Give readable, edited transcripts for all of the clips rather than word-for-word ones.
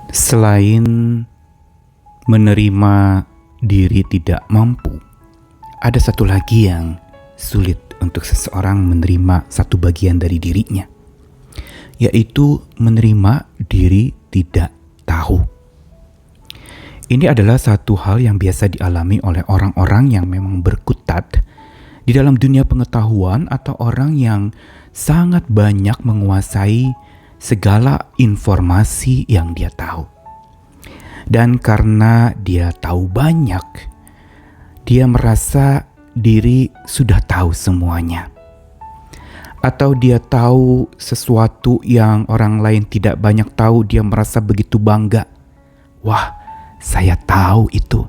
Selain menerima diri tidak mampu, ada satu lagi yang sulit untuk seseorang menerima satu bagian dari dirinya, yaitu menerima diri tidak tahu. Ini adalah satu hal yang biasa dialami oleh orang-orang yang memang berkutat di dalam dunia pengetahuan atau orang yang sangat banyak menguasai segala informasi yang dia tahu. Dan karena dia tahu banyak, dia merasa diri sudah tahu semuanya. Atau dia tahu sesuatu yang orang lain tidak banyak tahu, dia merasa begitu bangga. Wah, saya tahu itu,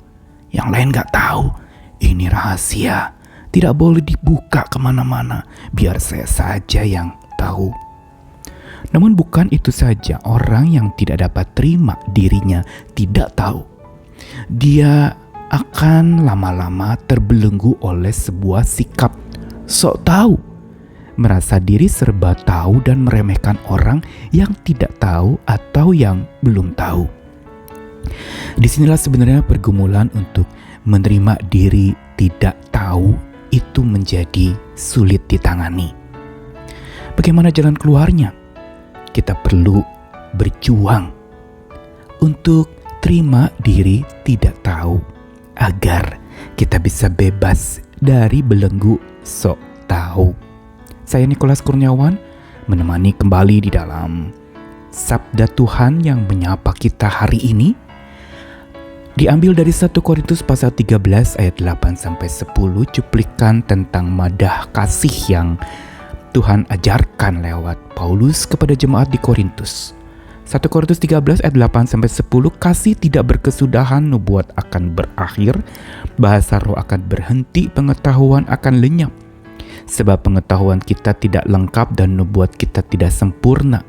yang lain gak tahu. Ini rahasia, tidak boleh dibuka kemana-mana, biar saya saja yang tahu. Namun bukan itu saja, orang yang tidak dapat terima dirinya tidak tahu. Dia akan lama-lama terbelenggu oleh sebuah sikap sok tahu. Merasa diri serba tahu dan meremehkan orang yang tidak tahu atau yang belum tahu. Disinilah sebenarnya pergumulan untuk menerima diri tidak tahu itu menjadi sulit ditangani. Bagaimana jalan keluarnya? Kita perlu berjuang untuk terima diri tidak tahu agar kita bisa bebas dari belenggu sok tahu. Saya Nikolas Kurniawan menemani kembali di dalam Sabda Tuhan yang menyapa kita hari ini. Diambil dari 1 Korintus pasal 13 ayat 8-10, cuplikan tentang madah kasih yang Tuhan ajarkan lewat Paulus kepada jemaat di Korintus. 1 Korintus 13 ayat 8-10, kasih tidak berkesudahan, nubuat akan berakhir, bahasa roh akan berhenti, pengetahuan akan lenyap. Sebab pengetahuan kita tidak lengkap dan nubuat kita tidak sempurna.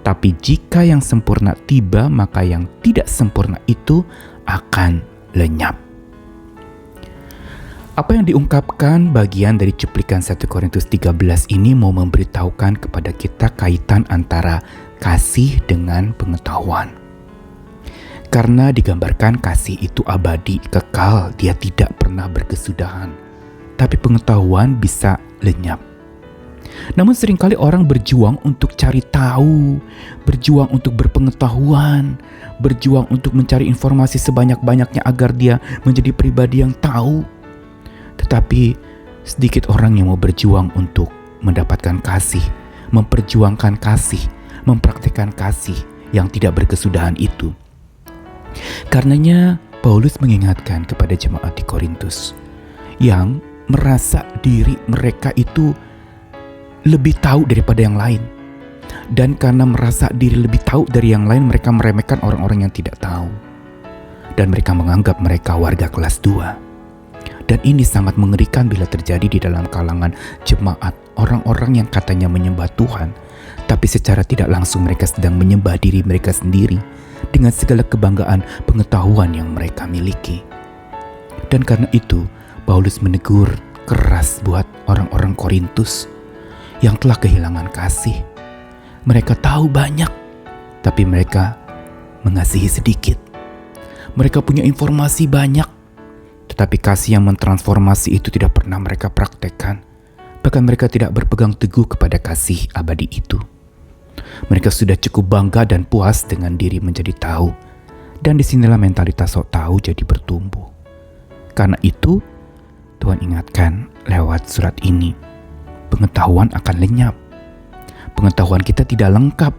Tapi jika yang sempurna tiba, maka yang tidak sempurna itu akan lenyap. Apa yang diungkapkan bagian dari cuplikan 1 Korintus 13 ini mau memberitahukan kepada kita kaitan antara kasih dengan pengetahuan. Karena digambarkan kasih itu abadi, kekal, dia tidak pernah berkesudahan. Tapi pengetahuan bisa lenyap. Namun seringkali orang berjuang untuk cari tahu, berjuang untuk berpengetahuan, berjuang untuk mencari informasi sebanyak-banyaknya agar dia menjadi pribadi yang tahu. Tetapi sedikit orang yang mau berjuang untuk mendapatkan kasih, memperjuangkan kasih, mempraktikkan kasih yang tidak berkesudahan itu. Karenanya Paulus mengingatkan kepada jemaat di Korintus yang merasa diri mereka itu lebih tahu daripada yang lain. Dan karena merasa diri lebih tahu dari yang lain, mereka meremehkan orang-orang yang tidak tahu. Dan mereka menganggap mereka warga kelas 2. Dan ini sangat mengerikan bila terjadi di dalam kalangan jemaat, orang-orang yang katanya menyembah Tuhan, tapi secara tidak langsung mereka sedang menyembah diri mereka sendiri dengan segala kebanggaan pengetahuan yang mereka miliki. Dan karena itu, Paulus menegur keras buat orang-orang Korintus yang telah kehilangan kasih. Mereka tahu banyak, tapi mereka mengasihi sedikit. Mereka punya informasi banyak, tetapi kasih yang mentransformasi itu tidak pernah mereka praktekkan. Bahkan mereka tidak berpegang teguh kepada kasih abadi itu. Mereka sudah cukup bangga dan puas dengan diri menjadi tahu. Dan disinilah mentalitas sok tahu jadi bertumbuh. Karena itu, Tuhan ingatkan lewat surat ini, pengetahuan akan lenyap. Pengetahuan kita tidak lengkap.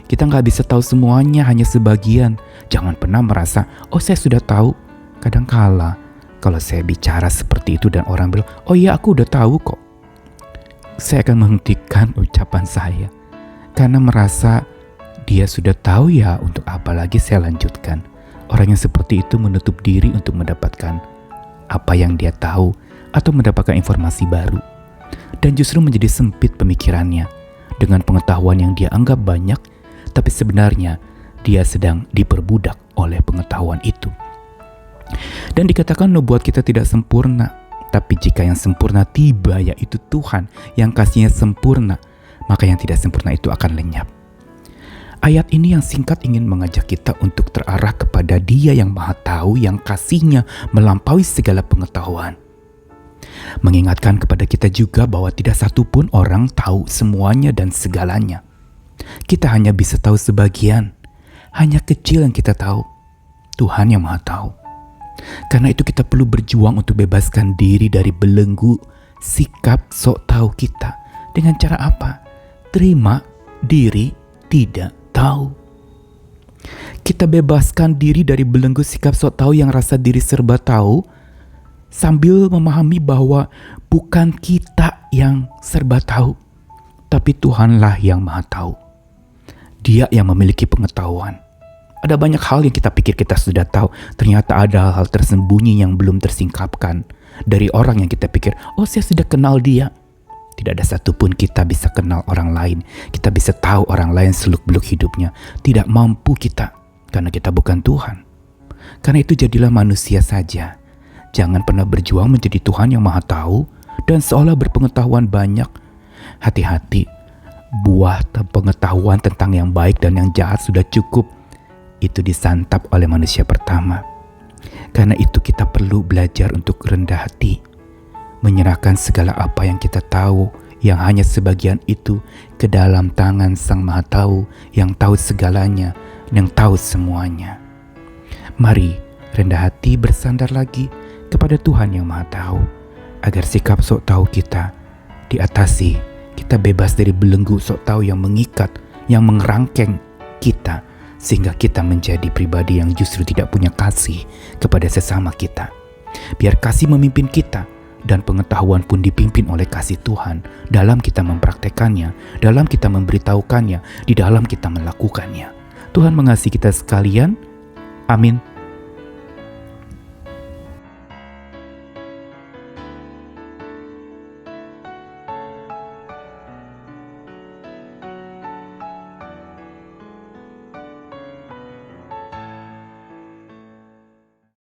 Kita gak bisa tahu semuanya, hanya sebagian. Jangan pernah merasa, oh saya sudah tahu. Kadangkala kalau saya bicara seperti itu dan orang bilang, oh iya aku udah tahu kok, saya akan menghentikan ucapan saya. Karena merasa dia sudah tahu, ya untuk apa lagi saya lanjutkan. Orang yang seperti itu menutup diri untuk mendapatkan apa yang dia tahu atau mendapatkan informasi baru. Dan justru menjadi sempit pemikirannya dengan pengetahuan yang dia anggap banyak, tapi sebenarnya dia sedang diperbudak oleh pengetahuan itu. Dan dikatakan nubuat kita tidak sempurna, tapi jika yang sempurna tiba, yaitu Tuhan yang kasihnya sempurna, maka yang tidak sempurna itu akan lenyap. Ayat ini yang singkat ingin mengajak kita untuk terarah kepada Dia yang Maha Tahu, yang kasih-Nya melampaui segala pengetahuan. Mengingatkan kepada kita juga bahwa tidak satu pun orang tahu semuanya dan segalanya. Kita hanya bisa tahu sebagian, hanya kecil yang kita tahu. Tuhan yang Maha Tahu. Karena itu kita perlu berjuang untuk bebaskan diri dari belenggu sikap sok tahu kita. Dengan cara apa? Terima diri tidak tahu. Kita bebaskan diri dari belenggu sikap sok tahu yang rasa diri serba tahu, sambil memahami bahwa bukan kita yang serba tahu, tapi Tuhanlah yang Maha Tahu. Dia yang memiliki pengetahuan. Ada banyak hal yang kita pikir kita sudah tahu, ternyata ada hal-hal tersembunyi yang belum tersingkapkan dari orang yang kita pikir, oh saya sudah kenal dia. Tidak ada satupun kita bisa kenal orang lain, kita bisa tahu orang lain seluk-beluk hidupnya. Tidak mampu kita, karena kita bukan Tuhan. Karena itu jadilah manusia saja. Jangan pernah berjuang menjadi Tuhan yang Maha Tahu dan seolah berpengetahuan banyak. Hati-hati, buah pengetahuan tentang yang baik dan yang jahat sudah cukup. Itu disantap oleh manusia pertama. Karena itu kita perlu belajar untuk rendah hati, menyerahkan segala apa yang kita tahu, yang hanya sebagian itu, ke dalam tangan Sang Maha Tahu, yang tahu segalanya, yang tahu semuanya. Mari rendah hati bersandar lagi kepada Tuhan yang Maha Tahu, agar sikap sok tahu kita diatasi. Kita bebas dari belenggu sok tahu yang mengikat, yang mengerangkeng kita, sehingga kita menjadi pribadi yang justru tidak punya kasih kepada sesama kita. Biar kasih memimpin kita, dan pengetahuan pun dipimpin oleh kasih Tuhan dalam kita mempraktekannya, dalam kita memberitahukannya, di dalam kita melakukannya. Tuhan mengasihi kita sekalian. Amin.